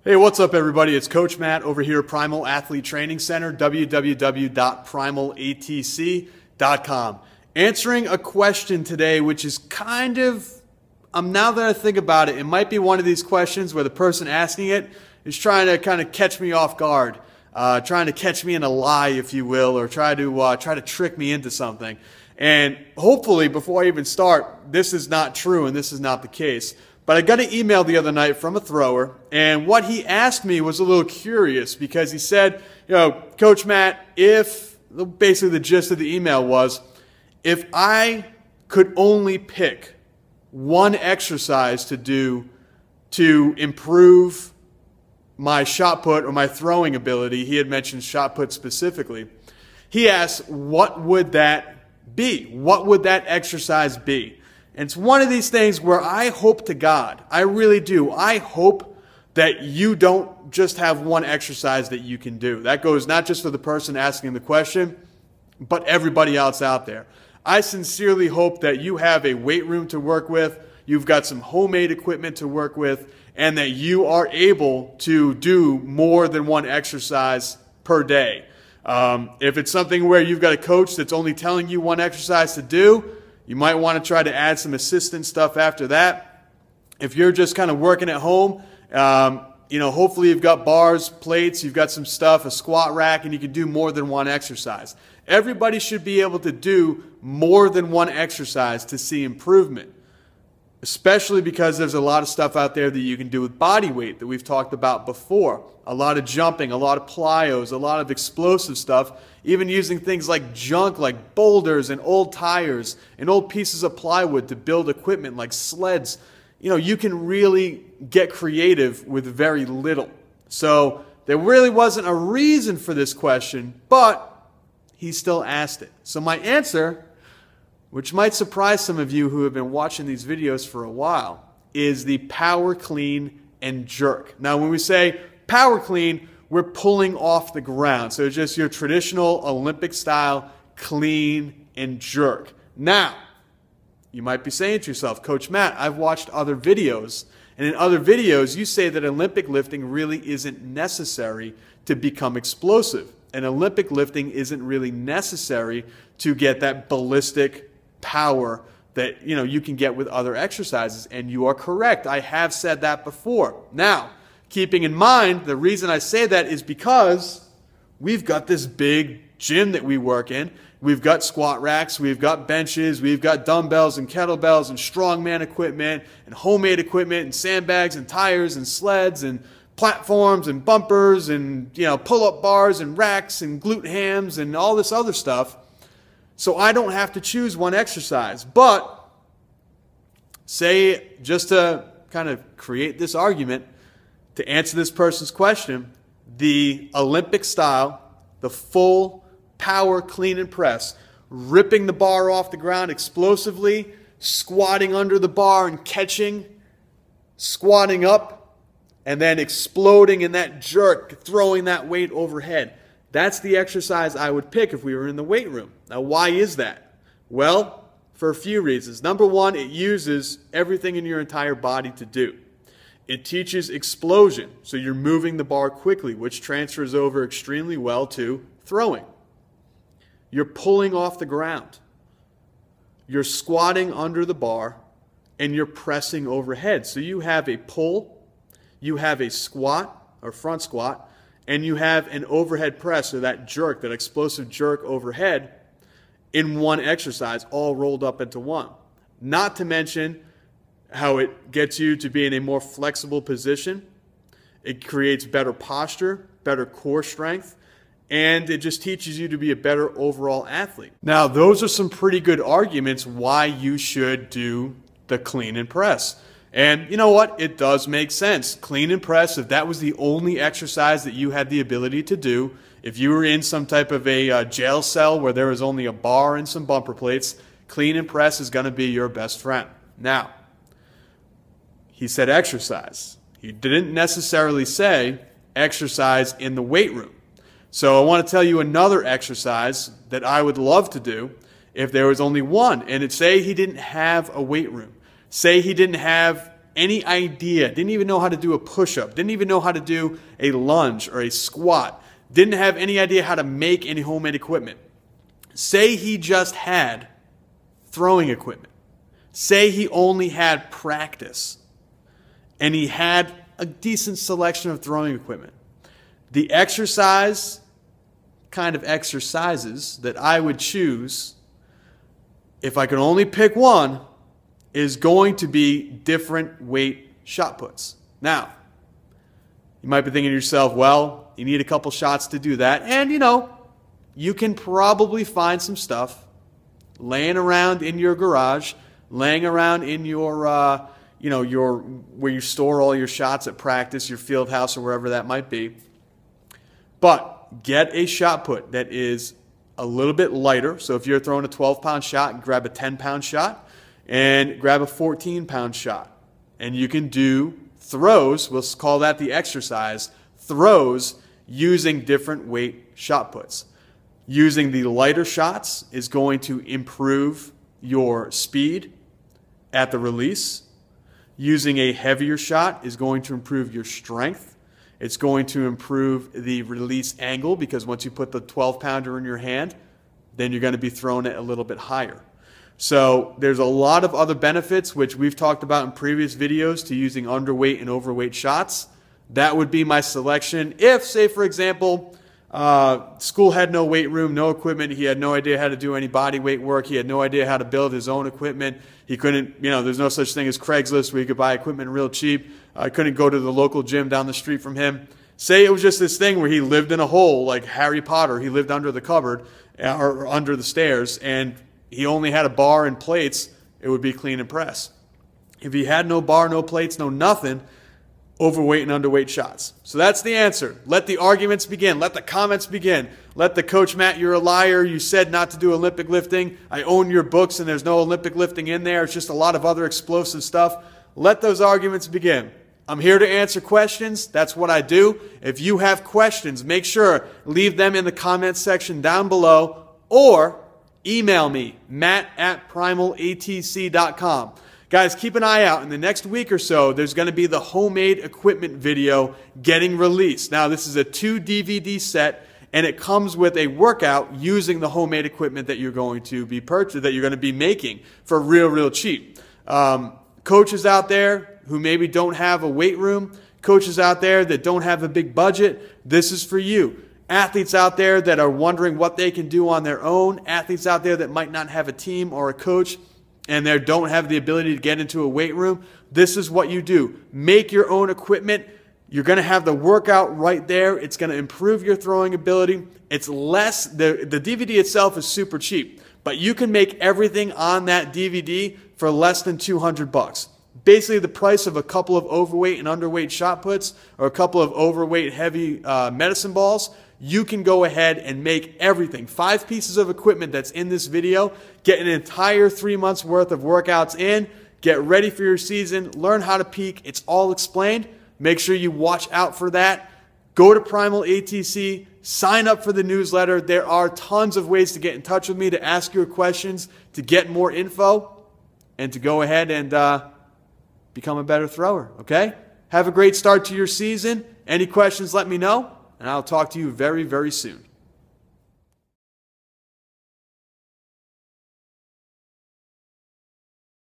Hey, what's up everybody? It's Coach Matt over here at Primal Athlete Training Center, www.primalatc.com. Answering a question today which is kind of, now that I think about it, it might be one of these questions where the person asking it is trying to kind of catch me off guard, trying to catch me in a lie, if you will, or try to trick me into something. And hopefully, before I even start, this is not true and this is not the case. But I got an email the other night from a thrower, and what he asked me was a little curious because he said, Coach Matt, basically the gist of the email was, if I could only pick one exercise to do to improve my shot put or my throwing ability, he had mentioned shot put specifically, he asked, what would that be? What would that exercise be? And it's one of these things where I hope to God, I really do, I hope that you don't just have one exercise that you can do. That goes not just for the person asking the question, but everybody else out there. I sincerely hope that you have a weight room to work with, you've got some homemade equipment to work with, and that you are able to do more than one exercise per day. If it's something where you've got a coach that's only telling you one exercise to do, you might want to try to add some assistant stuff after that. If you're just kind of working at home, hopefully you've got bars, plates, you've got some stuff, a squat rack, and you can do more than one exercise. Everybody should be able to do more than one exercise to see improvement, especially because there's a lot of stuff out there that you can do with body weight that we've talked about before. A lot of jumping, a lot of plyos, a lot of explosive stuff, even using things like junk, like boulders and old tires and old pieces of plywood to build equipment like sleds. You can really get creative with very little. So there really wasn't a reason for this question, but he still asked it. So my answer, which might surprise some of you who have been watching these videos for a while, is the power clean and jerk. Now when we say power clean, we're pulling off the ground. So it's just your traditional Olympic style clean and jerk. Now, you might be saying to yourself, Coach Matt, I've watched other videos, and in other videos you say that Olympic lifting really isn't necessary to become explosive. And Olympic lifting isn't really necessary to get that ballistic power that you can get with other exercises. And you are correct. I have said that before. Now, keeping in mind, the reason I say that is because we've got this big gym that we work in. We've got squat racks, we've got benches, we've got dumbbells and kettlebells and strongman equipment and homemade equipment and sandbags and tires and sleds and platforms and bumpers and pull-up bars and racks and glute hams and all this other stuff. So I don't have to choose one exercise. But say, just to kind of create this argument, to answer this person's question, the Olympic style, the full power clean and press, ripping the bar off the ground explosively, squatting under the bar and catching, squatting up, and then exploding in that jerk, throwing that weight overhead. That's the exercise I would pick if we were in the weight room. Now, why is that? Well, for a few reasons. Number one, it uses everything in your entire body to do. It teaches explosion, so you're moving the bar quickly, which transfers over extremely well to throwing. You're pulling off the ground. You're squatting under the bar, and you're pressing overhead. So you have a pull, you have a squat, or front squat, and you have an overhead press, or that jerk, that explosive jerk overhead, in one exercise, all rolled up into one. Not to mention how it gets you to be in a more flexible position. It creates better posture, better core strength, and it just teaches you to be a better overall athlete. Now, those are some pretty good arguments why you should do the clean and press. And you know what? It does make sense. Clean and press, if that was the only exercise that you had the ability to do, if you were in some type of a jail cell where there was only a bar and some bumper plates, clean and press is going to be your best friend. Now, he said exercise. He didn't necessarily say exercise in the weight room. So I want to tell you another exercise that I would love to do if there was only one. And say he didn't have a weight room. Say he didn't have any idea, didn't even know how to do a push-up, didn't even know how to do a lunge or a squat, didn't have any idea how to make any homemade equipment. Say he just had throwing equipment. Say he only had practice and he had a decent selection of throwing equipment. The exercises that I would choose, if I could only pick one, is going to be different weight shot puts. Now, you might be thinking to yourself, well, you need a couple shots to do that. And, you can probably find some stuff laying around in your garage, laying around in your, where you store all your shots at practice, your field house, or wherever that might be. But get a shot put that is a little bit lighter. So if you're throwing a 12-pound shot, grab a 10-pound shot and grab a 14-pound shot. And you can do throws, we'll call that the exercise, throws using different weight shot puts. Using the lighter shots is going to improve your speed at the release. Using a heavier shot is going to improve your strength. It's going to improve the release angle because once you put the 12-pounder in your hand, then you're going to be throwing it a little bit higher. So there's a lot of other benefits which we've talked about in previous videos to using underweight and overweight shots. That would be my selection if, say for example, school had no weight room, no equipment. He had no idea how to do any body weight work. He had no idea how to build his own equipment. He couldn't, there's no such thing as Craigslist where you could buy equipment real cheap. I couldn't go to the local gym down the street from him. Say it was just this thing where he lived in a hole like Harry Potter. He lived under the cupboard or under the stairs, and he only had a bar and plates. It would be clean and press. If he had no bar, no plates, no nothing, overweight and underweight shots. So that's the answer. Let the arguments begin. Let the comments begin. Let the coach, Matt, you're a liar. You said not to do Olympic lifting. I own your books and there's no Olympic lifting in there. It's just a lot of other explosive stuff. Let those arguments begin. I'm here to answer questions. That's what I do. If you have questions, make sure leave them in the comments section down below or email me, matt@primalatc.com. Guys, keep an eye out. In the next week or so, there's going to be the homemade equipment video getting released. Now, this is a 2-DVD set, and it comes with a workout using the homemade equipment that you're going to be making for real cheap. Coaches out there who maybe don't have a weight room, coaches out there that don't have a big budget, this is for you. Athletes out there that are wondering what they can do on their own, athletes out there that might not have a team or a coach, and they don't have the ability to get into a weight room, this is what you do. Make your own equipment. You're going to have the workout right there. It's going to improve your throwing ability. It's less, the DVD itself is super cheap, but you can make everything on that DVD for less than $200. Basically the price of a couple of overweight and underweight shot puts or a couple of overweight heavy medicine balls. You can go ahead and make everything. 5 pieces of equipment that's in this video. Get an entire 3 months worth of workouts in. Get ready for your season. Learn how to peak. It's all explained. Make sure you watch out for that. Go to Primal ATC. Sign up for the newsletter. There are tons of ways to get in touch with me, to ask your questions, to get more info, and to go ahead and become a better thrower. Okay? Have a great start to your season. Any questions, let me know. And I'll talk to you very, very soon.